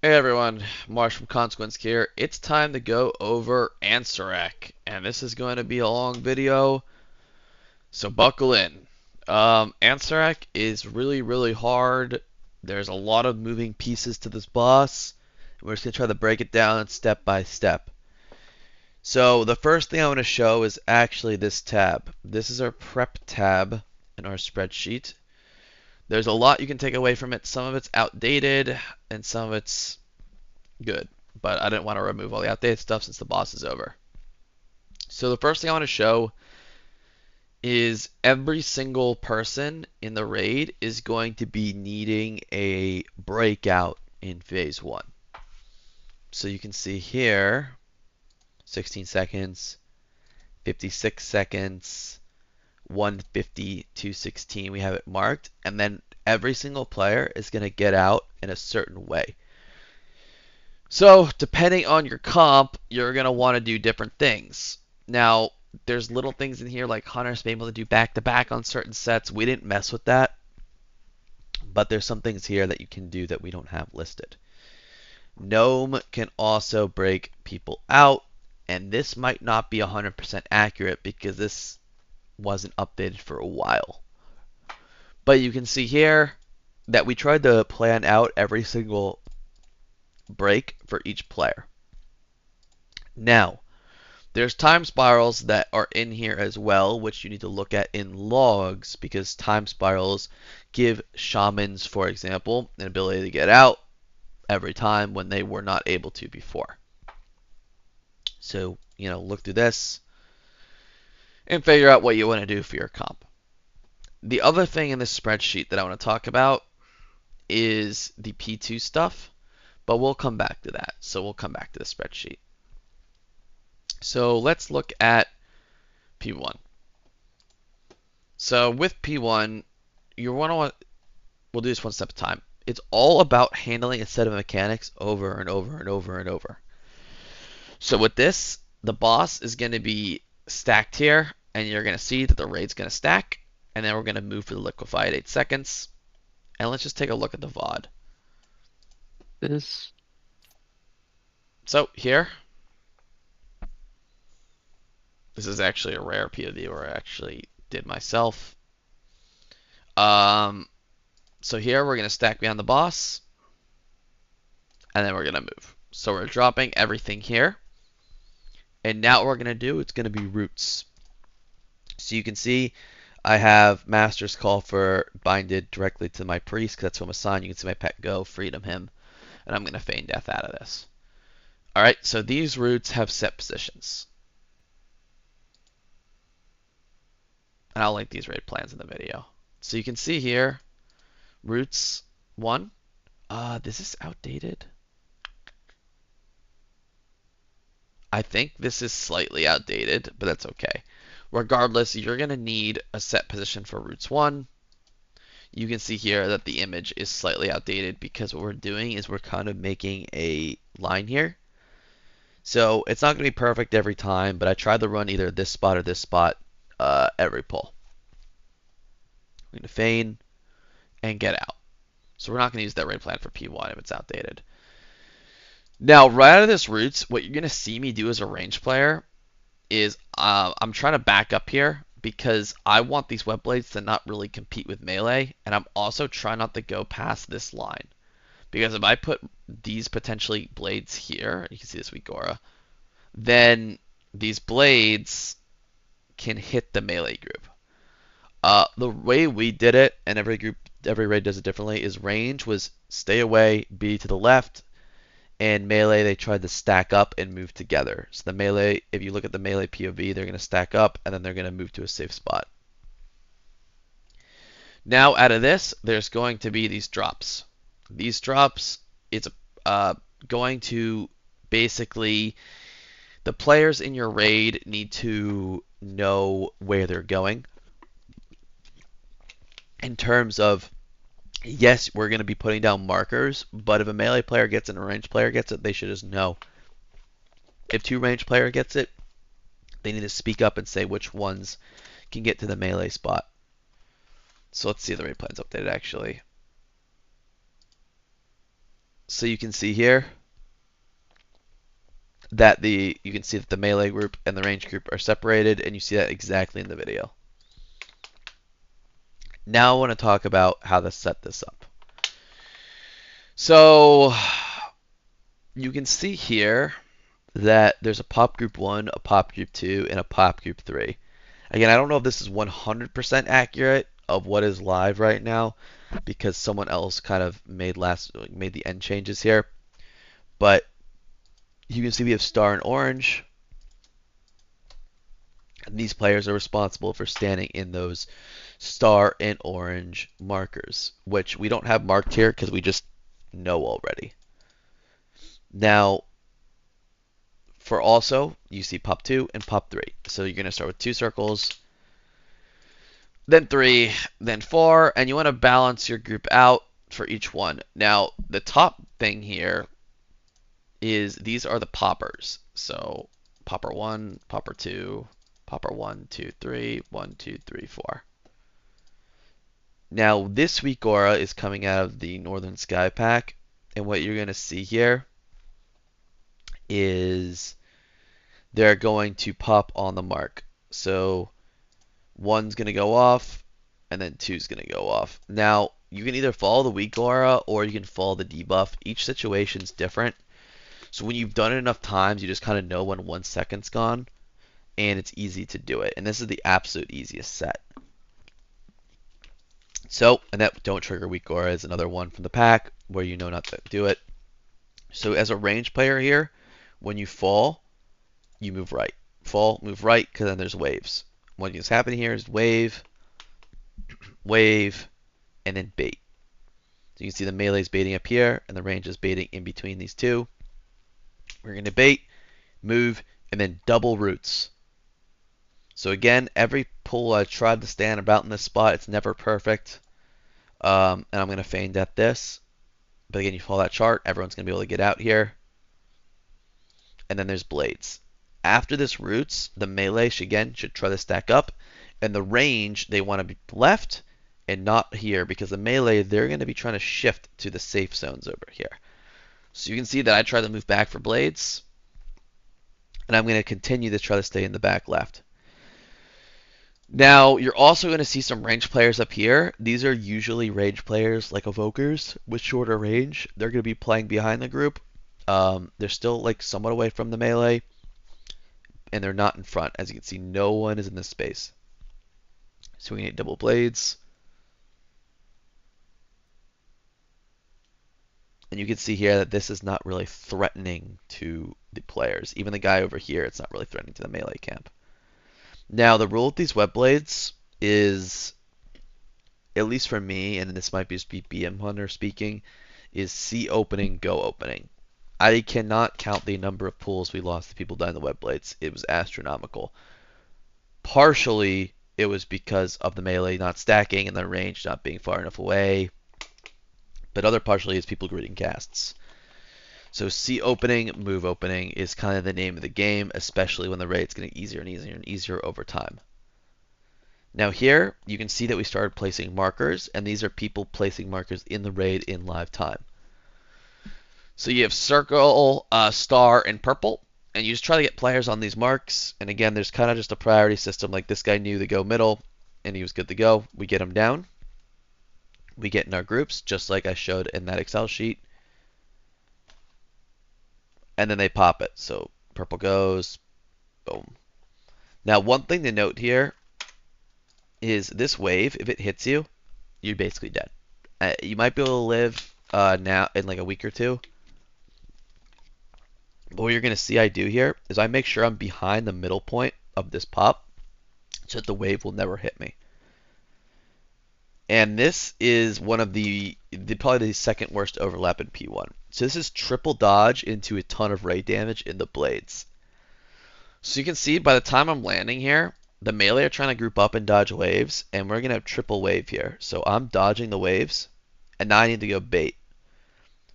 Hey everyone, Marsh from Consequence here. It's time to go over Ansurek, and this is going to be a long video, so buckle in. Ansurek is really hard. There's a lot of moving pieces to this boss. We're just going to try to break it down step by step. So the first thing I want to show is actually this tab. This is our prep tab in our spreadsheet. There's a lot you can take away from it. Some of it's outdated, and some of it's good, but I didn't want to remove all the outdated stuff since the boss is over. So the first thing I want to show is every single person in the raid is going to be needing a breakout in phase 1. So you can see here 16 seconds, 56 seconds, 150, 216, we have it marked, and then every single player is going to get out in a certain way. So, depending on your comp, you're going to want to do different things. Now, there's little things in here like Hunter's being able to do back-to-back on certain sets. We didn't mess with that, but there's some things here that you can do that we don't have listed. Gnome can also break people out, and this might not be 100% accurate because this wasn't updated for a while. But you can see here that we tried to plan out every single break for each player. Now, there's time spirals that are in here as well, which you need to look at in logs because time spirals give shamans, for example, an ability to get out every time when they were not able to before. So, look through this and figure out what you want to do for your comp. The other thing in this spreadsheet that I want to talk about is the P2 stuff, but we'll come back to that. So we'll come back to the spreadsheet. So let's look at P1. So with P1, we'll do this one step at a time. It's all about handling a set of mechanics over and over and over and over. So with this, the boss is going to be stacked here, and you're going to see that the raid's going to stack, and then we're going to move for the liquefy at 8 seconds. And let's just take a look at the VOD. So here, this is actually a rare POV where I actually did myself. So here we're going to stack behind the boss, and then we're going to move. So we're dropping everything here. And now what we're going to do, it's going to be roots. So you can see I have Master's Call for binded directly to my priest, because that's who I'm assigned. You can see my pet go, freedom him, and I'm going to feign death out of this. Alright, so these roots have set positions. And I'll link these raid plans in the video. So you can see here, roots 1. This is outdated. I think this is slightly outdated, but that's okay. Regardless, you're going to need a set position for roots 1. You can see here that the image is slightly outdated because what we're doing is we're kind of making a line here. So it's not going to be perfect every time, but I tried to run either this spot or this spot every pull. I'm going to feign and get out. So we're not going to use that raid plan for P1 if it's outdated. Now, right out of this roots, what you're going to see me do as a range player is I'm trying to back up here because I want these web blades to not really compete with melee, and I'm also trying not to go past this line. Because if I put these potentially blades here, you can see this with Gora, then these blades can hit the melee group. The way we did it, and every raid does it differently, is range was stay away, be to the left, and melee they tried to stack up and move together. So the melee, if you look at the melee POV, they're going to stack up and then they're going to move to a safe spot. Now out of this, there's going to be these drops. These drops, it's going to basically, the players in your raid need to know where they're going. In terms of, yes, we're going to be putting down markers, but if a melee player gets it and a ranged player gets it, they should just know. If two ranged player gets it, they need to speak up and say which ones can get to the melee spot. So let's see if the raid plan's updated actually. So you can see here that you can see that the melee group and the range group are separated, and you see that exactly in the video. Now I want to talk about how to set this up. So you can see here that there's a pop group 1, a pop group 2, and a pop group 3. Again, I don't know if this is 100% accurate of what is live right now because someone else kind of made the end changes here. But you can see we have star and orange. And these players are responsible for standing in those star and orange markers, which we don't have marked here because we just know already. Now, for also, you see pop 2 and pop 3. So you're going to start with 2 circles, then 3, then 4, and you want to balance your group out for each one. Now, the top thing here is these are the poppers. So popper 1, popper 2, popper 1, 2, 3, 1, 2, 3, 4. Now, this week aura is coming out of the Northern Sky pack, and what you're going to see here is they're going to pop on the mark. So 1's going to go off, and then 2's going to go off. Now, you can either follow the weak aura or you can follow the debuff. Each situation's different. So when you've done it enough times, you just kind of know when 1 second's gone, and it's easy to do it. And this is the absolute easiest set. So, and that don't trigger weak aura is another one from the pack where you know not to do it. So as a range player here, when you fall, you move right. Fall, move right, because then there's waves. What is happening here is wave, wave, and then bait. So you can see the melee's baiting up here, and the range is baiting in between these two. We're going to bait, move, and then double roots. So again, every pull I tried to stand about in this spot, it's never perfect. And I'm going to feign death this. But again, you follow that chart, everyone's going to be able to get out here. And then there's blades. After this roots, the melee should try to stack up. And the range, they want to be left and not here, because the melee, they're going to be trying to shift to the safe zones over here. So you can see that I try to move back for blades. And I'm going to continue to try to stay in the back left. Now, you're also going to see some range players up here. These are usually range players like evokers with shorter range. They're going to be playing behind the group. They're still like somewhat away from the melee, and they're not in front. As you can see, no one is in this space. So we need double blades. And you can see here that this is not really threatening to the players. Even the guy over here, it's not really threatening to the melee camp. Now, the rule with these web blades is, at least for me, and this might be just BM Hunter speaking, is see opening, go opening. I cannot count the number of pulls we lost to people dying the web blades. It was astronomical. Partially, it was because of the melee not stacking and the range not being far enough away. But other partially is people greeting casts. So see opening, move opening is kind of the name of the game, especially when the raid's getting easier and easier and easier over time. Now here, you can see that we started placing markers, and these are people placing markers in the raid in live time. So you have circle, star, and purple, and you just try to get players on these marks. And again, there's kind of just a priority system. Like this guy knew to go middle, and he was good to go. We get him down. We get in our groups, just like I showed in that Excel sheet. And then they pop it. So purple goes, boom. Now, one thing to note here is this wave, if it hits you, you're basically dead. You might be able to live now in like a week or two. But what you're going to see I do here is I make sure I'm behind the middle point of this pop so that the wave will never hit me. And this is one of probably the second worst overlap in P1. So this is triple dodge into a ton of raid damage in the blades. So you can see by the time I'm landing here, the melee are trying to group up and dodge waves, and we're going to have triple wave here. So I'm dodging the waves, and now I need to go bait.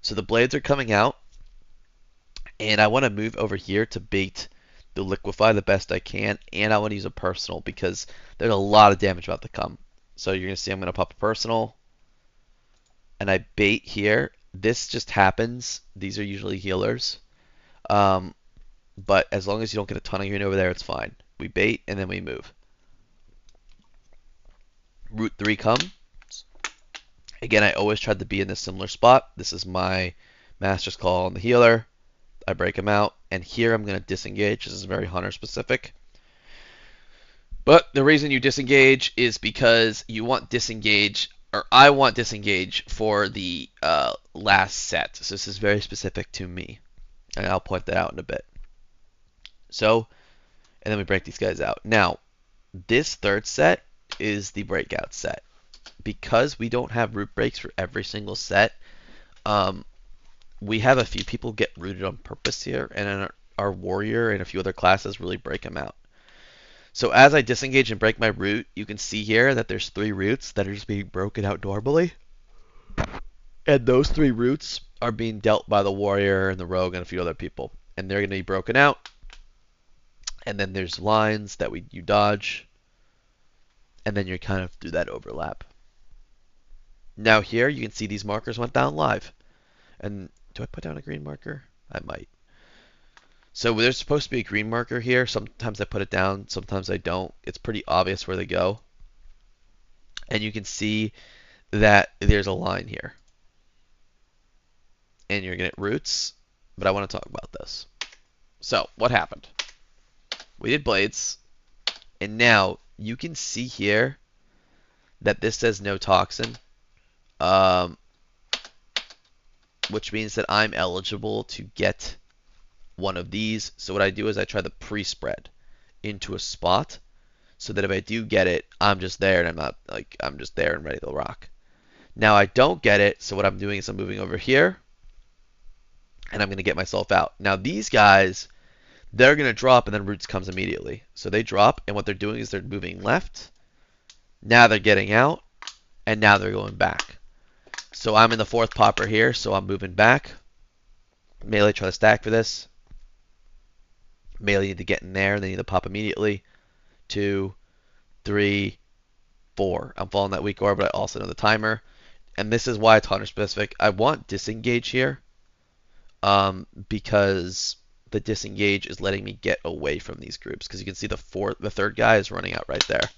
So the blades are coming out, and I want to move over here to bait the liquefy the best I can, and I want to use a personal because there's a lot of damage about to come. So you're going to see I'm going to pop a personal, and I bait here. This just happens. These are usually healers. Um, but as long as you don't get a ton of green over there, it's fine. We bait and then we move. Route 3 comes. Again, I always tried to be in a similar spot. This is my Master's Call on the healer. I break him out, and here I'm going to disengage. This is very hunter specific. But the reason you disengage is because you want disengage, or I want disengage for the last set. So this is very specific to me, and I'll point that out in a bit. So, and then we break these guys out. Now, this third set is the breakout set. Because we don't have root breaks for every single set, we have a few people get rooted on purpose here, and our warrior and a few other classes really break them out. So as I disengage and break my root, you can see here that there's 3 roots that are just being broken out normally. And those 3 roots are being dealt by the warrior and the rogue and a few other people. And they're going to be broken out. And then there's lines that you dodge. And then you kind of do that overlap. Now here you can see these markers went down live. And do I put down a green marker? I might. So there's supposed to be a green marker here. Sometimes I put it down, sometimes I don't. It's pretty obvious where they go. And you can see that there's a line here. And you're going to get roots, but I want to talk about this. So what happened? We did blades, and now you can see here that this says no toxin. Which means that I'm eligible to get one of these. So what I do is I try to pre-spread into a spot so that if I do get it, I'm just there and I'm just there and ready to rock. Now I don't get it, so what I'm doing is I'm moving over here and I'm going to get myself out. Now these guys, they're going to drop and then roots comes immediately. So they drop, and what they're doing is they're moving left. Now they're getting out, and now they're going back. So I'm in the 4th popper here, so I'm moving back. Melee try to stack for this. Melee need to get in there, they need to pop immediately. 2, 3, 4. I'm following that weak orb, but I also know the timer. And this is why it's hunter specific. I want disengage here, because the disengage is letting me get away from these groups. Because you can see the 3rd guy is running out right there.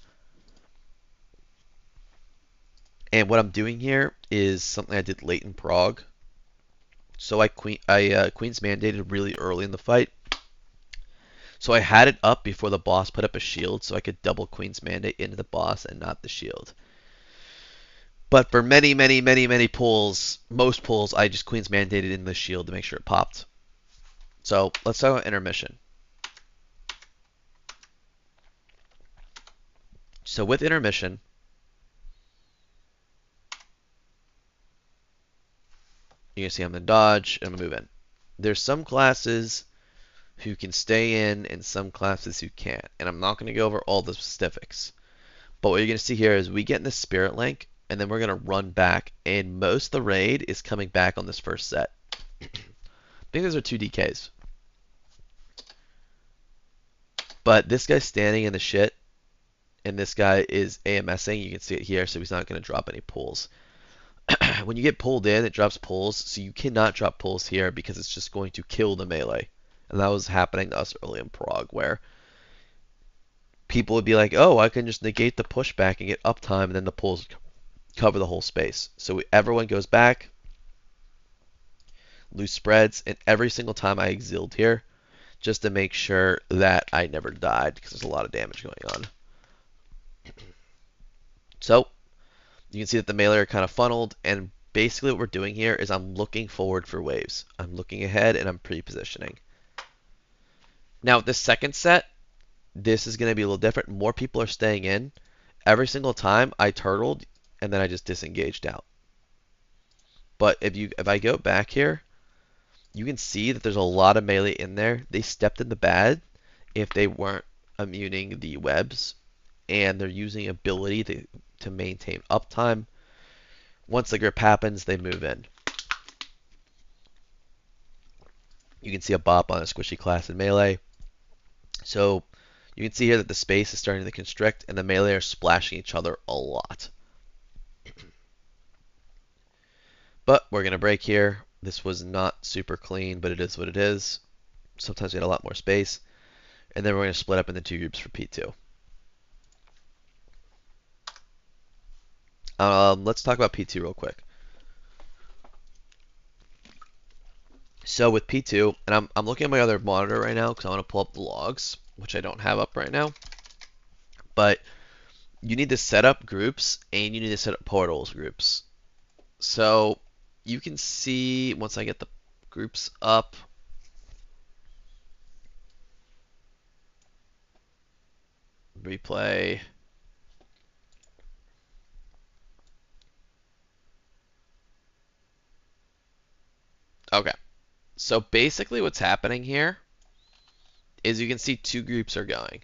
And what I'm doing here is something I did late in Prague. So I Queen's mandated really early in the fight. So I had it up before the boss put up a shield so I could double Queen's mandate into the boss and not the shield. But for many pulls, most pulls, I just Queen's mandated in the shield to make sure it popped. So let's talk about intermission. So with intermission, you can see I'm going to dodge and I'm going to move in. There's some classes who can stay in and some classes who can't. And I'm not going to go over all the specifics. But what you're going to see here is we get in the spirit link and then we're going to run back. And most of the raid is coming back on this first set. I think those are 2 DKs. But this guy's standing in the shit. And this guy is AMSing. You can see it here, so he's not going to drop any pulls. When you get pulled in, it drops pulls, so you cannot drop pulls here because it's just going to kill the melee. And that was happening to us early in Prague, where people would be like, oh, I can just negate the pushback and get uptime, and then the pulls cover the whole space. So everyone goes back, loose spreads, and every single time I exiled here, just to make sure that I never died, because there's a lot of damage going on. So you can see that the melee are kind of funneled, and basically what we're doing here is I'm looking forward for waves. I'm looking ahead and I'm pre-positioning. Now with this second set, this is going to be a little different. More people are staying in. Every single time I turtled and then I just disengaged out. But if I go back here, you can see that there's a lot of melee in there. They stepped in the bad if they weren't immuning the webs, and they're using ability to maintain uptime. Once the grip happens, they move in. You can see a bop on a squishy class in melee. So you can see here that the space is starting to constrict, and the melee are splashing each other a lot. But we're going to break here. This was not super clean, but it is what it is. Sometimes we get a lot more space. And then we're going to split up into two groups for P2. Let's talk about P2 real quick. So with P2, and I'm looking at my other monitor right now because I want to pull up the logs, which I don't have up right now. But you need to set up groups and you need to set up portals groups. So you can see once I get the groups up, replay. Okay. So basically what's happening here is you can see two groups are going.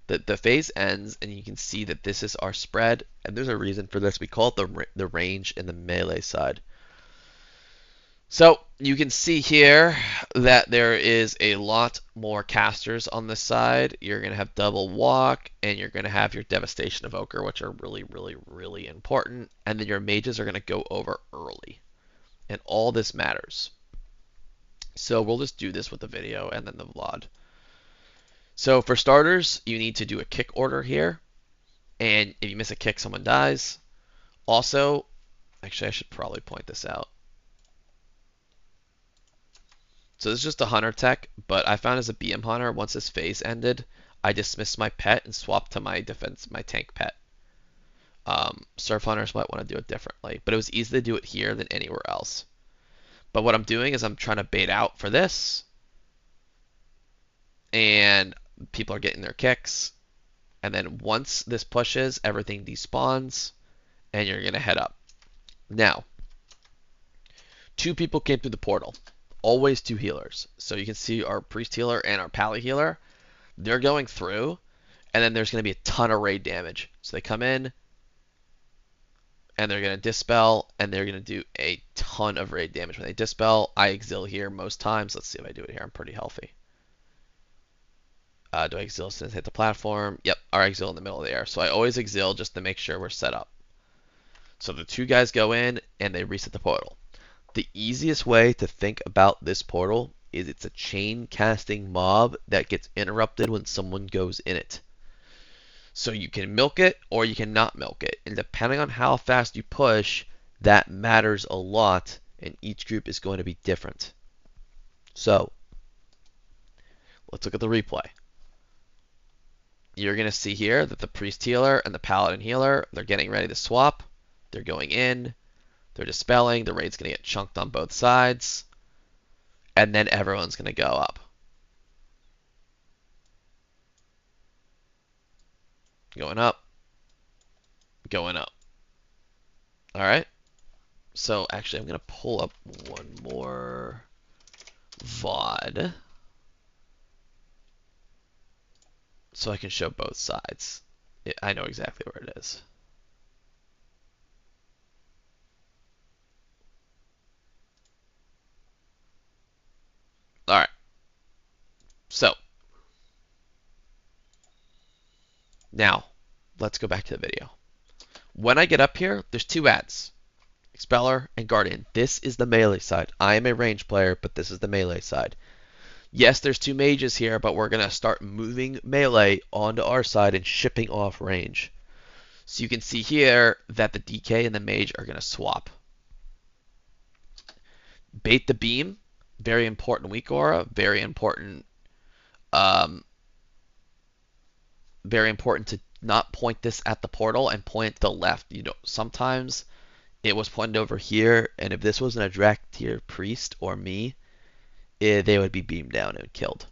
The phase ends and you can see that this is our spread, and there's a reason for this. We call it the range and the melee side. So you can see here that there is a lot more casters on this side. You're going to have double walk, and you're going to have your devastation evoker, which are really, really, really important. And then your mages are going to go over early. And all this matters. So we'll just do this with the video and then the VOD. So for starters, you need to do a kick order here. And if you miss a kick, someone dies. Also, actually I should probably point this out. So this is just a hunter tech, but I found as a BM hunter, once this phase ended, I dismissed my pet and swapped to my tank pet. Surf hunters might want to do it differently, but it was easy to do it here than anywhere else. But what I'm doing is I'm trying to bait out for this, and people are getting their kicks, and then once this pushes, everything despawns, and you're going to head up. Now, two people came through the portal. Always two healers. So you can see our priest healer and our pally healer. They're going through, and then there's going to be a ton of raid damage. So they come in, and they're going to dispel, and they're going to do a ton of raid damage. When they dispel, I exil here most times. Let's see if I do it here. I'm pretty healthy. Do I exil since I hit the platform? Yep, our exil in the middle of the air. So I always exil just to make sure we're set up. So the two guys go in, and they reset the portal. The easiest way to think about this portal is it's a chain casting mob that gets interrupted when someone goes in it. So you can milk it or you can not milk it. And depending on how fast you push, that matters a lot, and each group is going to be different. So let's look at the replay. You're going to see here that the priest healer and the paladin healer, they're getting ready to swap. They're going in. They're dispelling. The raid's going to get chunked on both sides. And then everyone's going to go up. Going up. Going up. Alright. So actually I'm going to pull up one more VOD. So I can show both sides. I know exactly where it is. Alright. So. Now, let's go back to the video. When I get up here, there's two ads. Expeller and Guardian. This is the melee side. I am a range player, but this is the melee side. Yes, there's two mages here, but we're going to start moving melee onto our side and shipping off range. So you can see here that the DK and the mage are going to swap. Bait the beam. Very important weak aura. Very important to not point this at the portal and point to the left. You know, sometimes it was pointed over here, and if this wasn't a direct tier priest or me, they would be beamed down and killed.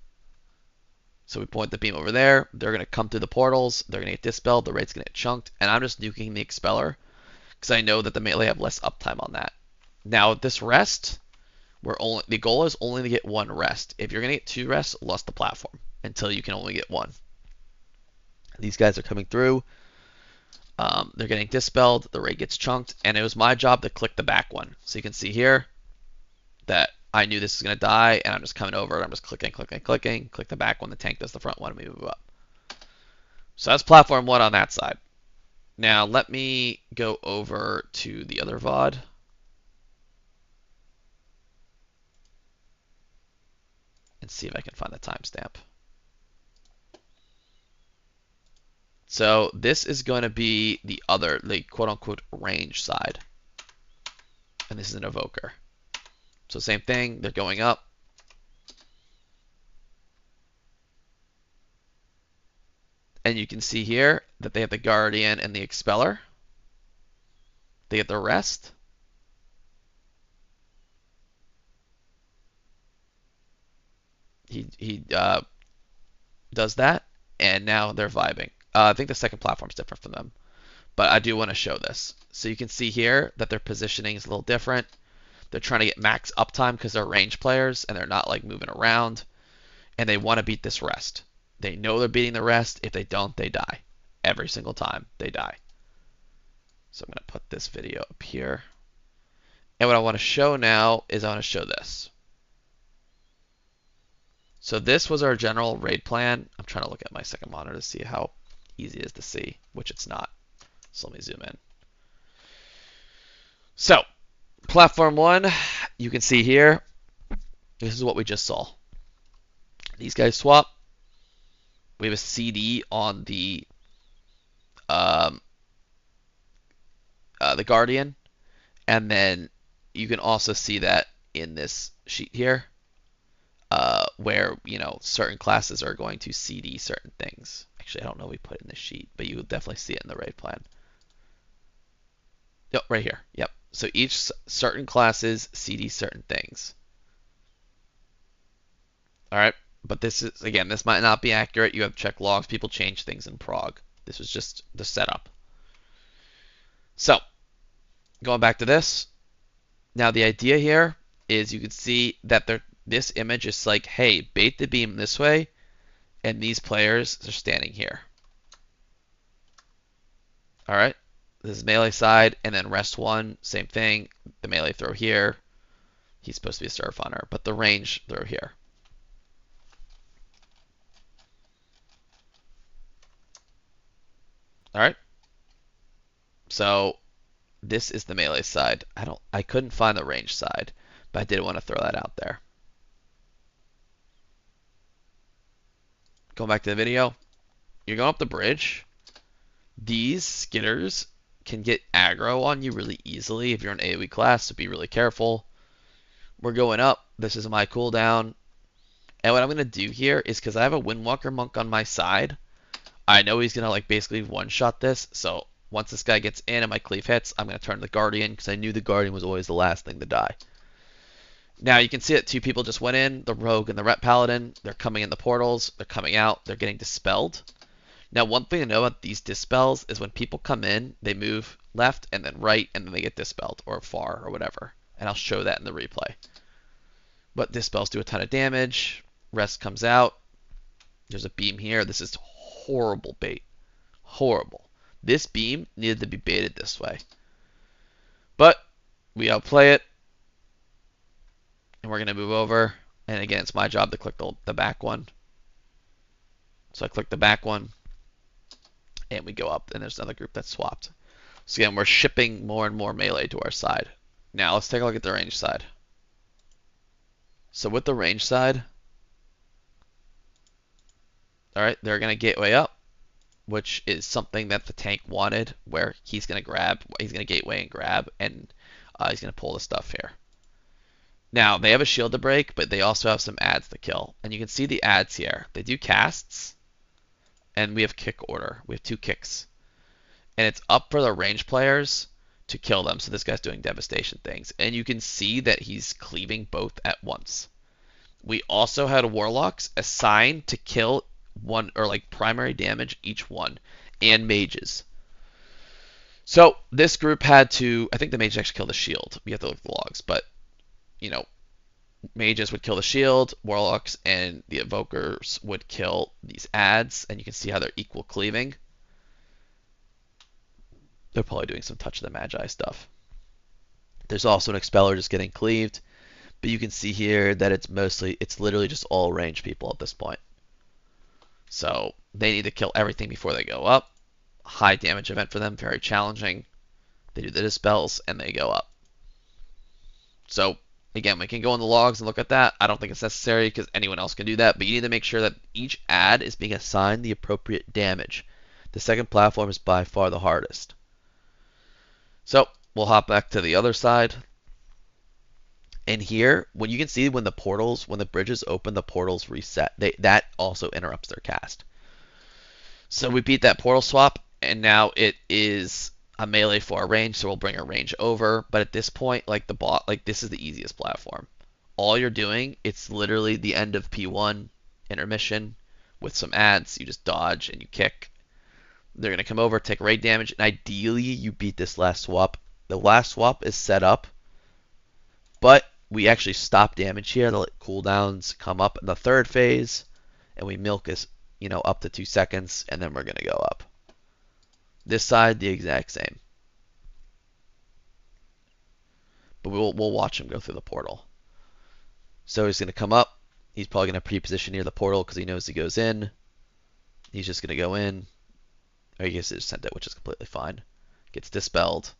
So we point the beam over there. They're going to come through the portals. They're going to get dispelled. The raid's going to get chunked. And I'm just nuking the Expeller because I know that the melee have less uptime on that. Now, this rest, the goal is only to get one rest. If you're going to get two rests, lost the platform until you can only get one. These guys are coming through. They're getting dispelled. The raid gets chunked. And it was my job to click the back one. So you can see here that I knew this was going to die, and I'm just coming over, and I'm just clicking. Click the back one, the tank does the front one, and we move up. So that's platform one on that side. Now, let me go over to the other VOD. and see if I can find the timestamp. So this is going to be the other, the quote-unquote range side. And this is an evoker. So same thing, they're going up. And you can see here that they have the Guardian and the Expeller. They get the rest. He does that, and now they're vibing. I think the second platform is different from them, but I do want to show this. So you can see here that their positioning is a little different. They're trying to get max uptime because they're range players and they're not like moving around, and they want to beat this rest. They know they're beating the rest. If they don't, they die. Every single time they die. So I'm going to put this video up here. And what I want to show now is I want to show this. So this was our general raid plan. I'm trying to look at my second monitor to see how easy it is to see, which it's not. So let me zoom in. So, platform 1, you can see here, this is what we just saw. These guys swap. We have a CD on the Guardian, and then you can also see that in this sheet here. Where, you know, certain classes are going to CD certain things. Actually, I don't know if we put it in the sheet, but you will definitely see it in the raid plan. Yep, right here. Yep. So each certain classes CD certain things. All right. But this is, again, this might not be accurate. You have to check logs. People change things in prog. This was just the setup. So, going back to this. Now, the idea here is you can see that this image is like, hey, bait the beam this way, and these players are standing here. All right, this is melee side, and then rest 1, same thing. The melee throw here. He's supposed to be a surf hunter, but the range throw here. All right. So this is the melee side. I couldn't find the range side, but I did want to throw that out there. Going back to the video, you're going up the bridge. These skitters can get aggro on you really easily if you're an AoE class, so be really careful. We're going up. This is my cooldown. And what I'm going to do here is, because I have a Windwalker Monk on my side, I know he's going to like basically one-shot this. So once this guy gets in and my cleave hits, I'm going to turn the Guardian, because I knew the Guardian was always the last thing to die. Now you can see that 2 people just went in, the Rogue and the Ret Paladin. They're coming in the portals, they're coming out, they're getting dispelled. Now one thing to know about these dispels is when people come in, they move left and then right, and then they get dispelled, or far, or whatever. And I'll show that in the replay. But dispels do a ton of damage. Rest comes out. There's a beam here. This is horrible bait. Horrible. This beam needed to be baited this way. But we outplay it. And we're going to move over. And again, it's my job to click the back one. So I click the back one. And we go up. And there's another group that's swapped. So again, we're shipping more and more melee to our side. Now let's take a look at the range side. So with the range side, alright, they're going to gateway up, which is something that the tank wanted, where he's going to gateway and grab, and he's going to pull the stuff here. Now, they have a shield to break, but they also have some ads to kill. And you can see the ads here. They do casts, and we have kick order. We have 2 kicks. And it's up for the range players to kill them. So this guy's doing devastation things. And you can see that he's cleaving both at once. We also had warlocks assigned to kill one, or like primary damage each one, and mages. So this group had to, I think the mages actually killed the shield. We have to look at the logs, but you know, mages would kill the shield, warlocks and the evokers would kill these ads, and you can see how they're equal cleaving. They're probably doing some touch of the magi stuff. There's also an expeller just getting cleaved, but you can see here that it's literally just all range people at this point. So they need to kill everything before they go up. High damage event for them, very challenging. They do the dispels and they go up. So Again, we can go in the logs and look at that. I don't think it's necessary because anyone else can do that, but you need to make sure that each ad is being assigned the appropriate damage. The second platform is by far the hardest. So we'll hop back to the other side. And here, when you can see when the bridges open, the portals reset. That also interrupts their cast. So we beat that portal swap, and now it is a melee for our range, so we'll bring our range over. But at this point, like this is the easiest platform. All you're doing, it's literally the end of P1 intermission with some ads. You just dodge and you kick. They're gonna come over, take raid damage, and ideally you beat this last swap. The last swap is set up, but we actually stop damage here to let cooldowns come up in the third phase, and we milk this, up to 2 seconds, and then we're gonna go up. This side, the exact same. But we'll watch him go through the portal. So he's gonna come up. He's probably gonna pre-position near the portal because he knows he goes in. He's just gonna go in. Or he gets just sent it, which is completely fine. Gets dispelled.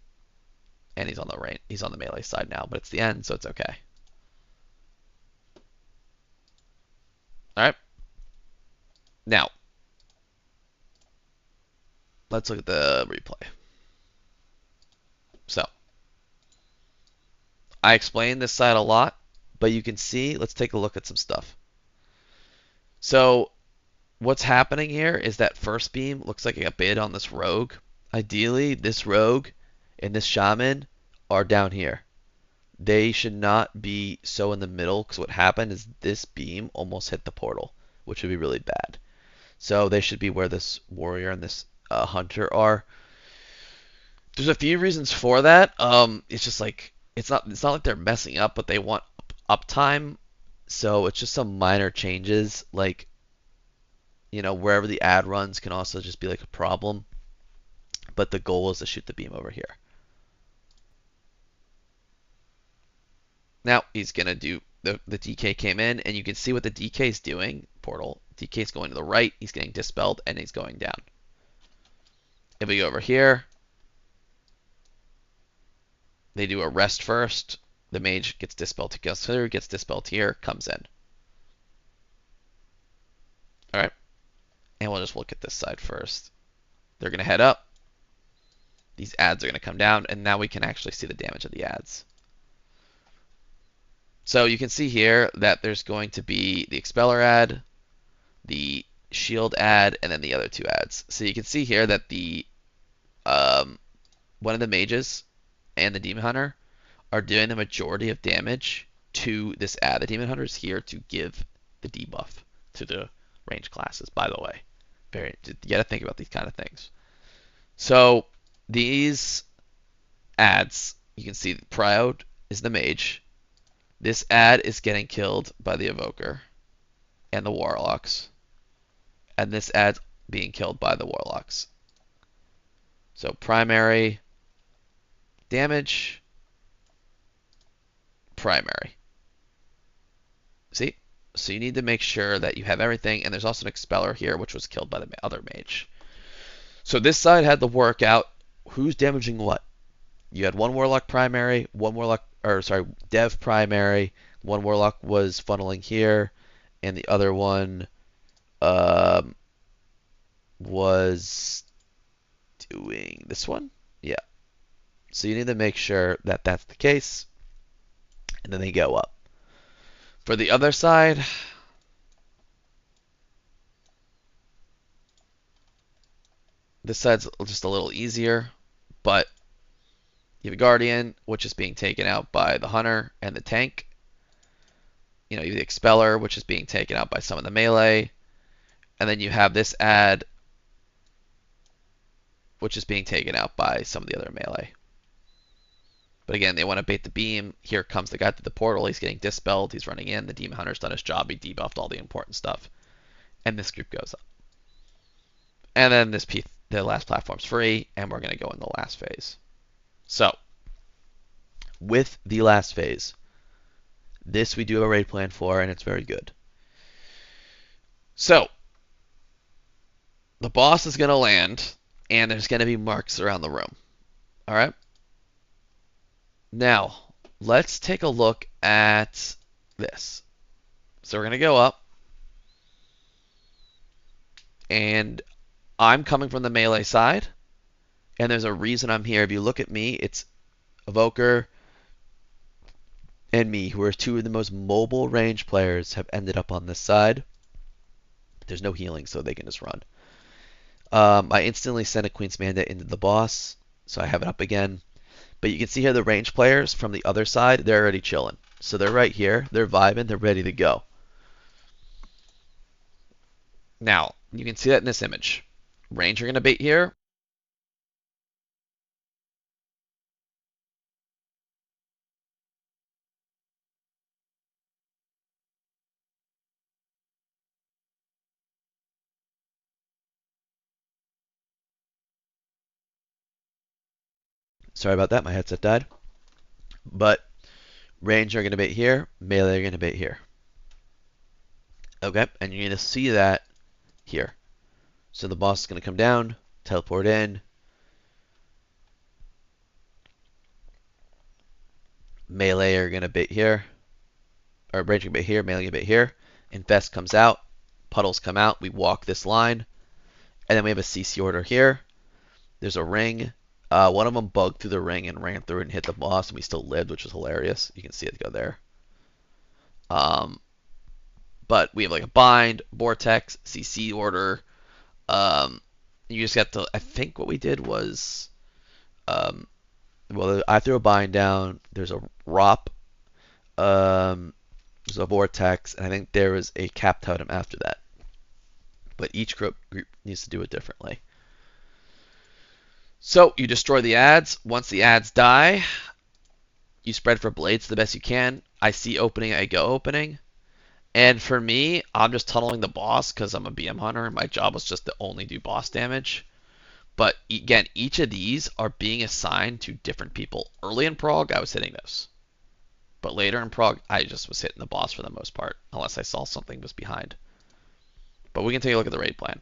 And he's on the melee side now, but it's the end, so it's okay. Alright. Now, let's look at the replay. So, I explained this side a lot, but you can see, let's take a look at some stuff. So, what's happening here is that first beam looks like a bid on this rogue. Ideally, this rogue and this shaman are down here. They should not be so in the middle, because what happened is this beam almost hit the portal, which would be really bad. So they should be where this warrior and this hunter are. There's a few reasons for that. It's just like it's not like they're messing up, but they want uptime. So it's just some minor changes, like wherever the ad runs can also just be like a problem. But the goal is to shoot the beam over here. Now he's gonna do the DK came in, and you can see what the DK is doing. Portal DK is going to the right. He's getting dispelled, and he's going down. If we go over here, they do a rest first. The mage gets dispelled to goes through, gets dispelled here, comes in. All right, and we'll just look at this side first. They're gonna head up. These ads are gonna come down, and now we can actually see the damage of the ads. So you can see here that there's going to be the Expeller ad, the Shield ad, and then the other two ads. So you can see here that the one of the mages and the Demon Hunter are doing the majority of damage to this ad. The Demon Hunter is here to give the debuff to the range classes, by the way. You got to think about these kind of things. So these ads, you can see Proud is the mage. This ad is getting killed by the Evoker and the Warlocks. And this ad's being killed by the Warlocks. So primary damage, primary. See? So you need to make sure that you have everything. And there's also an Expeller here, which was killed by the other mage. So this side had to work out who's damaging what. You had one Warlock primary, Dev primary, one Warlock was funneling here, and the other one was doing this one? Yeah. So you need to make sure that that's the case, and then they go up. For the other side, this side's just a little easier, but you have a Guardian, which is being taken out by the Hunter and the tank. You have the Expeller, which is being taken out by some of the melee. And then you have this ad, which is being taken out by some of the other melee. But again, they want to bait the beam. Here comes the guy through the portal. He's getting dispelled. He's running in. The Demon Hunter's done his job. He debuffed all the important stuff. And this group goes up. And then the last platform's free, and we're going to go in the last phase. So, with the last phase, this we do have a raid plan for, and it's very good. So, the boss is going to land, and there's going to be marks around the room. Alright? Now, let's take a look at this. So we're going to go up, and I'm coming from the melee side, and there's a reason I'm here. If you look at me, it's Evoker and me, who are two of the most mobile range players, have ended up on this side. There's no healing, so they can just run. I instantly sent a Queen's Mandate into the boss, so I have it up again. But you can see here the range players from the other side, they're already chilling. So they're right here, they're vibing, they're ready to go. Now, you can see that in this image. Range are going to bait here. Sorry about that, my headset died. But range are going to bait here, melee are going to bait here. Okay, and you're going to see that here. So the boss is going to come down, teleport in. Melee are going to bait here. Or range going to bait here, melee going to bait here. Infest comes out, puddles come out, we walk this line. And then we have a CC order here. There's a ring. One of them bugged through the ring and ran through it and hit the boss, and we still lived, which was hilarious. You can see it go there. But we have like a bind, vortex, CC order. You just have to. I think what we did was, well, I threw a bind down. There's a ROP. There's a vortex, and I think there was a cap totem after that. But each group needs to do it differently. So you destroy the ads. Once the ads die, you spread for blades the best you can. I see opening, I go opening. And for me, I'm just tunneling the boss because I'm a BM hunter. My job was just to only do boss damage. But again, each of these are being assigned to different people. Early in Prague, I was hitting those. But later in Prague, I just was hitting the boss for the most part, unless I saw something was behind. But we can take a look at the raid plan.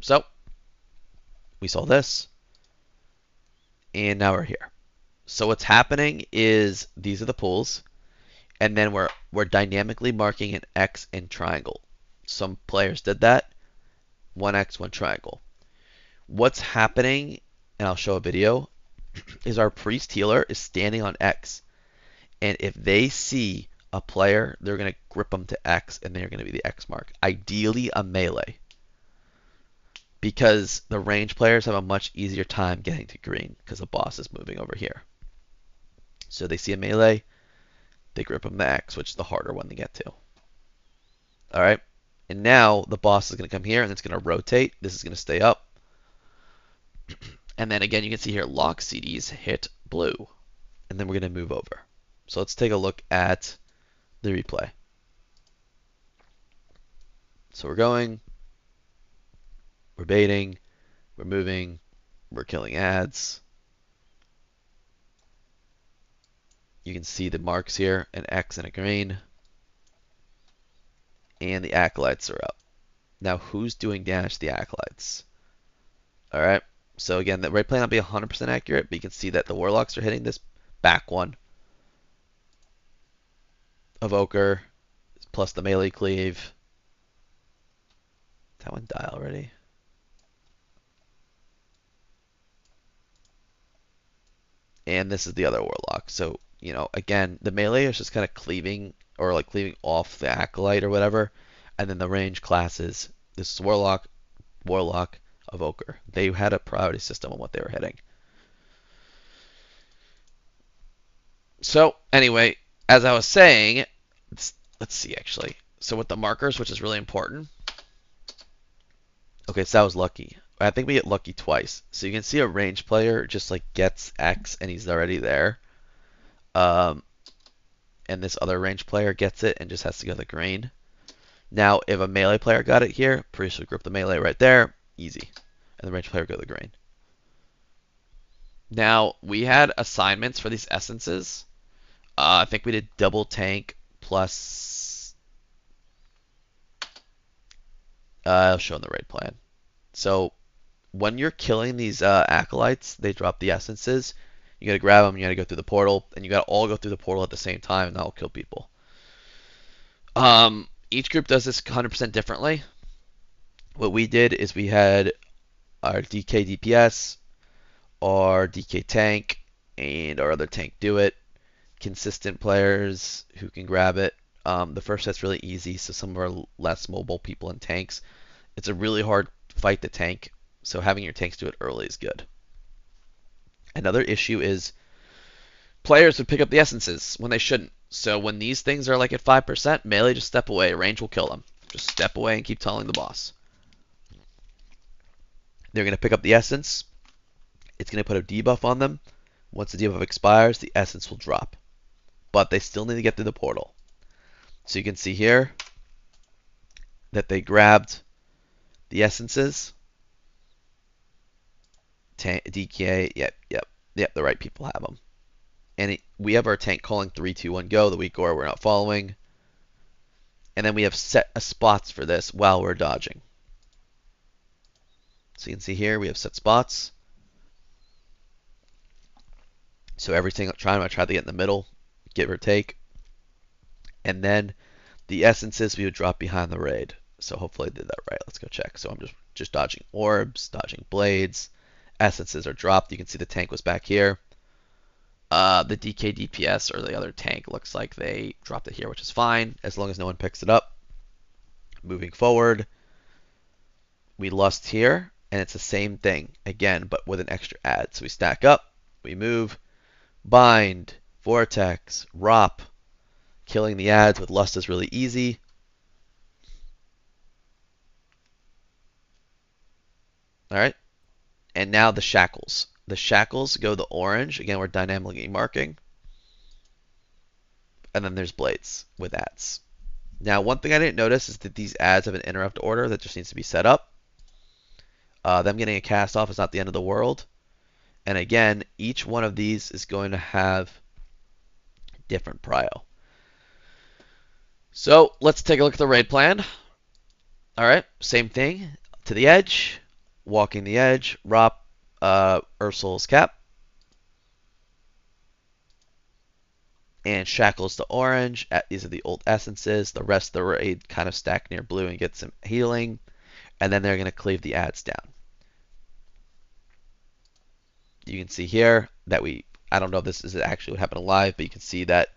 So, we saw this. And now we're here. So what's happening is these are the pools. And then we're dynamically marking an X and triangle. Some players did that. 1X, 1 triangle. What's happening, and I'll show a video, is our priest healer is standing on X. And if they see a player, they're going to grip them to X, and they're going to be the X mark. Ideally, a melee. Because the range players have a much easier time getting to green, because the boss is moving over here. So they see a melee, they grip them to X, which is the harder one to get to. Alright, and now the boss is going to come here, and it's going to rotate. This is going to stay up. And then again, you can see here, lock CDs hit blue. And then we're going to move over. So let's take a look at the replay. So we're going, we're baiting, we're moving, we're killing ads. You can see the marks here, an X and a green. And the acolytes are up. Now who's doing damage to the acolytes? Alright, so again, the raid plan will not be 100% accurate, but you can see that the warlocks are hitting this back one. Evoker, plus the melee cleave. Did that one die already? And this is the other warlock. So, you know, again, the melee is just kind of cleaving, or like cleaving off the acolyte or whatever. And then the range classes, this is warlock, evoker. They had a priority system on what they were hitting. So, anyway, as I was saying, let's see actually. So with the markers, which is really important. Okay, so that was lucky. I think we get lucky twice. So you can see a range player just like gets X and he's already there. And this other range player gets it and just has to go to green. Now, if a melee player got it here, priest would grip the melee right there, easy. And the range player would go to the green. Now, we had assignments for these essences. I think we did double tank plus... I'll show in the raid plan. So, when you're killing these acolytes, they drop the essences. You gotta grab them, you gotta go through the portal, and you gotta all go through the portal at the same time, and that will kill people. Each group does this 100% differently. What we did is we had our DK DPS, our DK tank, and our other tank do it. Consistent players who can grab it. The first set's really easy, so some of our less mobile people and tanks, it's a really hard fight to tank, so having your tanks do it early is good. Another issue is players would pick up the essences when they shouldn't. So when these things are like at 5%, melee, just step away. Range will kill them. Just step away and keep telling the boss. They're going to pick up the essence. It's going to put a debuff on them. Once the debuff expires, the essence will drop. But they still need to get through the portal. So you can see here that they grabbed the essences. DK, yep, the right people have them. And we have our tank calling 3, 2, 1, go. The weak gore we're not following. And then we have set spots for this while we're dodging. So you can see here we have set spots. So every single time I try to get in the middle, give or take. And then the essences we would drop behind the raid. So hopefully I did that right. Let's go check. So I'm just dodging orbs, dodging blades. Essences are dropped. You can see the tank was back here. The DK DPS or the other tank looks like they dropped it here, which is fine as long as no one picks it up. Moving forward, we lost here, and it's the same thing again, but with an extra add. So we stack up, we move, bind, vortex, rop. Killing the adds with lust is really easy. All right, and now the shackles. The shackles go the orange. Again, we're dynamically marking. And then there's blades with adds. Now, one thing I didn't notice is that these adds have an interrupt order that just needs to be set up. Them getting a cast off is not the end of the world. And again, each one of these is going to have different prio. So let's take a look at the raid plan. All right, same thing. To the edge, walking the edge, Rop, Ursul's cap, and shackles to orange. These are the old essences. The rest of the raid kind of stack near blue and get some healing, and then they're going to cleave the adds down. You can see here that I don't know if this is actually what happened live, but you can see that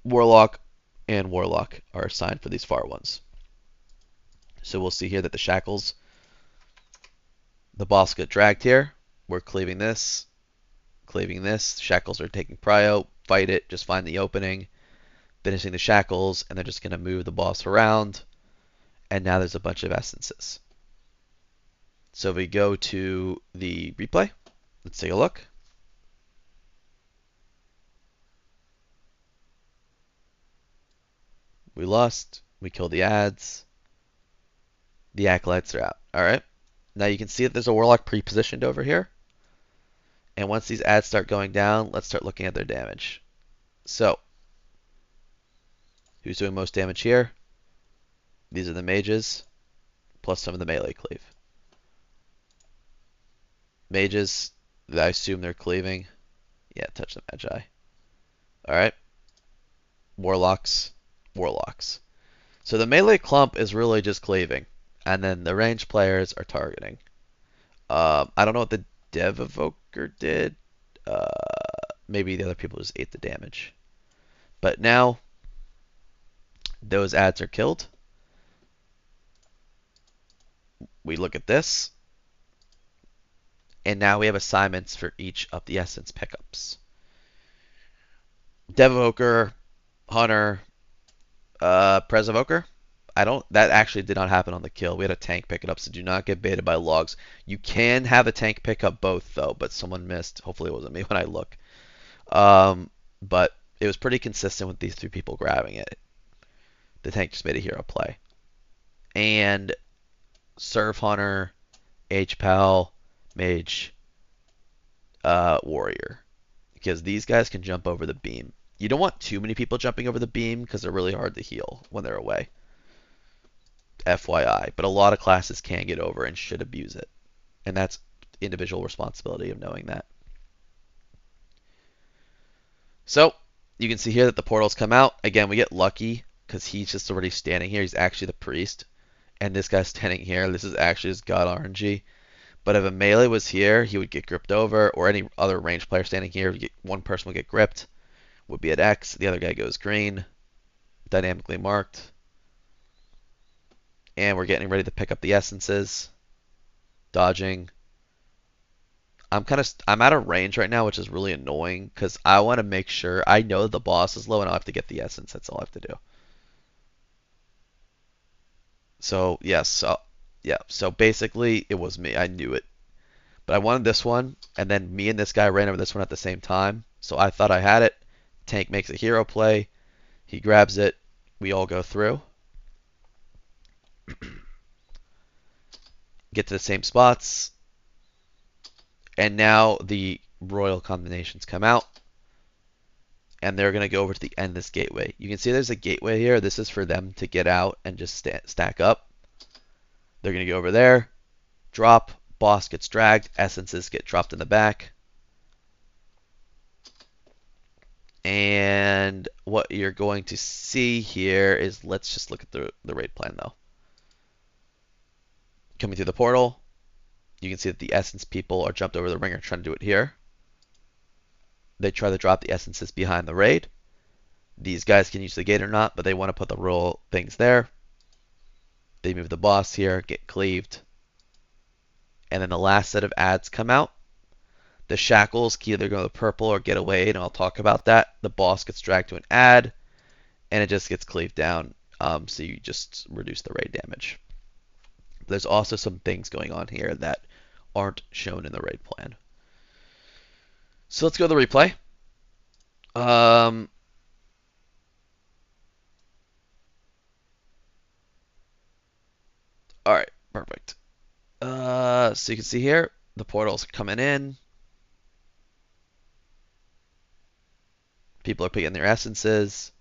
Warlock and Warlock are assigned for these far ones. So we'll see here that the shackles, the boss got dragged here. We're cleaving this, Shackles are taking prio, fight it, just find the opening, finishing the shackles, and they're just going to move the boss around. And now there's a bunch of essences. So if we go to the replay, let's take a look. We lost, we killed the adds, the acolytes are out. Alright, now you can see that there's a Warlock pre-positioned over here. And once these adds start going down, let's start looking at their damage. So, who's doing most damage here? These are the mages, plus some of the melee cleave. Mages, I assume they're cleaving. Yeah, touch the magi. Alright. Warlocks. So the melee clump is really just cleaving. And then the ranged players are targeting. I don't know what the Dev Evoker did. Maybe the other people just ate the damage. But now, those adds are killed. We look at this. And now we have assignments for each of the essence pickups. Dev Evoker, Hunter, Pres Evoker. That actually did not happen on the kill. We had a tank pick it up, so do not get baited by logs. You can have a tank pick up both, though, but someone missed. Hopefully it wasn't me when I look. But it was pretty consistent with these three people grabbing it. The tank just made a hero play. And Serve Hunter, H-Pal, Mage, Warrior. Because these guys can jump over the beam. You don't want too many people jumping over the beam because they're really hard to heal when they're away. FYI. But a lot of classes can get over and should abuse it. And that's individual responsibility of knowing that. So you can see here that the portals come out. Again, we get lucky because he's just already standing here. He's actually the priest. And this guy's standing here. This is actually his god RNG. But if a melee was here, he would get gripped over, or any other ranged player standing here, one person would get gripped, would be at X, the other guy goes green, dynamically marked. And we're getting ready to pick up the essences, dodging. I'm out of range right now, which is really annoying because I want to make sure I know the boss is low and I'll have to get the essence. That's all I have to do. So yes, yeah. So basically, it was me. I knew it, but I wanted this one, and then me and this guy ran over this one at the same time. So I thought I had it. Tank makes a hero play. He grabs it. We all go through. Get to the same spots. And now the royal combinations come out. And they're going to go over to the end of this gateway. You can see there's a gateway here. This is for them to get out and just stack up. They're going to go over there. Drop. Boss gets dragged. Essences get dropped in the back. And what you're going to see here is, let's just look at the raid plan though. Coming through the portal, you can see that the essence people are jumped over the ringer trying to do it here. They try to drop the essences behind the raid. These guys can use the gate or not, but they want to put the royal things there. They move the boss here, get cleaved. And then the last set of ads come out. The shackles can either go to purple or get away, and I'll talk about that. The boss gets dragged to an ad, and it just gets cleaved down, so you just reduce the raid damage. There's also some things going on here that aren't shown in the raid plan. So let's go to the replay. Alright, perfect. So you can see here, the portals are coming in. People are picking their essences.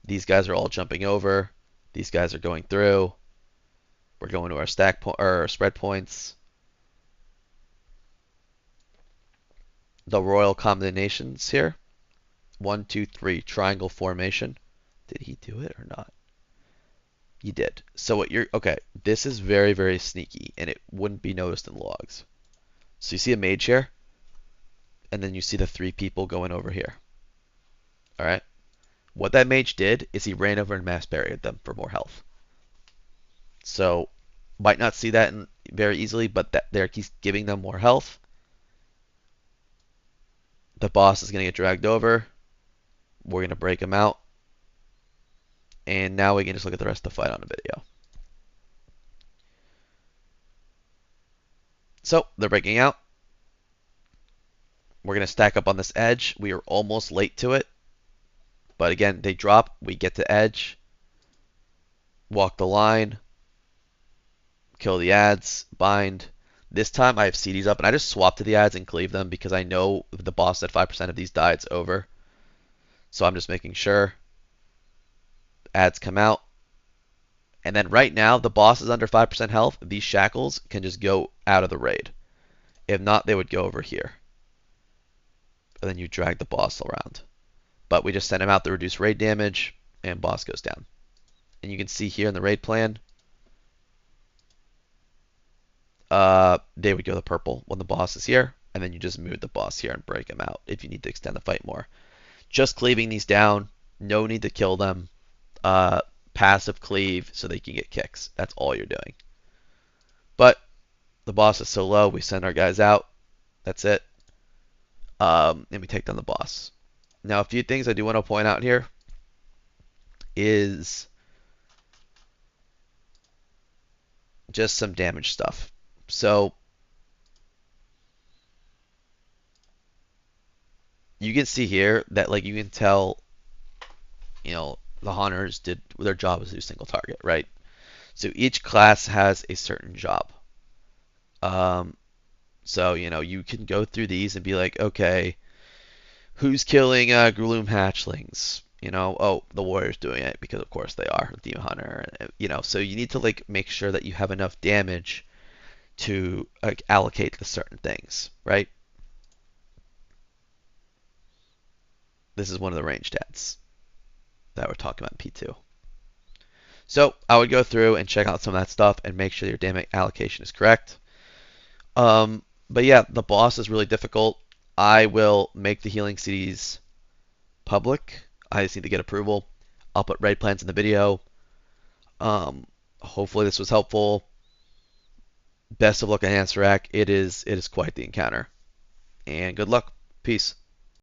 These guys are all jumping over. These guys are going through. We're going to our spread points. The royal combinations here. 1, 2, 3, triangle formation. Did he do it or not? He did. So okay, this is very, very sneaky, and it wouldn't be noticed in logs. So you see a mage here, and then you see the 3 people going over here. Alright? What that mage did is he ran over and mass buried them for more health. So, might not see that very easily, but he's giving them more health. The boss is going to get dragged over. We're going to break him out. And now we can just look at the rest of the fight on the video. So, they're breaking out. We're going to stack up on this edge. We are almost late to it. But again, they drop. We get to edge. Walk the line. Kill the ads. Bind. This time I have CDs up, and I just swap to the ads and cleave them because I know if the boss at 5% of these die, it's over. So I'm just making sure. Ads come out. And then right now, the boss is under 5% health. These shackles can just go out of the raid. If not, they would go over here. And then you drag the boss around. But we just send him out to reduce raid damage, and boss goes down. And you can see here in the raid plan, they would go to purple when the boss is here, and then you just move the boss here and break him out if you need to extend the fight more. Just cleaving these down, no need to kill them. Passive cleave so they can get kicks. That's all you're doing. But the boss is so low, we send our guys out. That's it. And we take down the boss. Now, a few things I do want to point out here is just some damage stuff. So you can see here that, like, you can tell, the hunters did their job was to do single target, right? So each class has a certain job. So you can go through these and be like, okay, who's killing Gloom hatchlings? Oh, the warrior's doing it because of course they are, demon hunter. So you need to make sure that you have enough damage to allocate to certain things, right? this is one of the range stats that we're talking about in P2. So I would go through and check out some of that stuff and make sure your damage allocation is correct. But yeah, the boss is really difficult. I will make the healing CDs public. I just need to get approval. I'll put raid plans in the video. Hopefully this was helpful. Best of luck on Ansurek. It is quite the encounter. And good luck. Peace.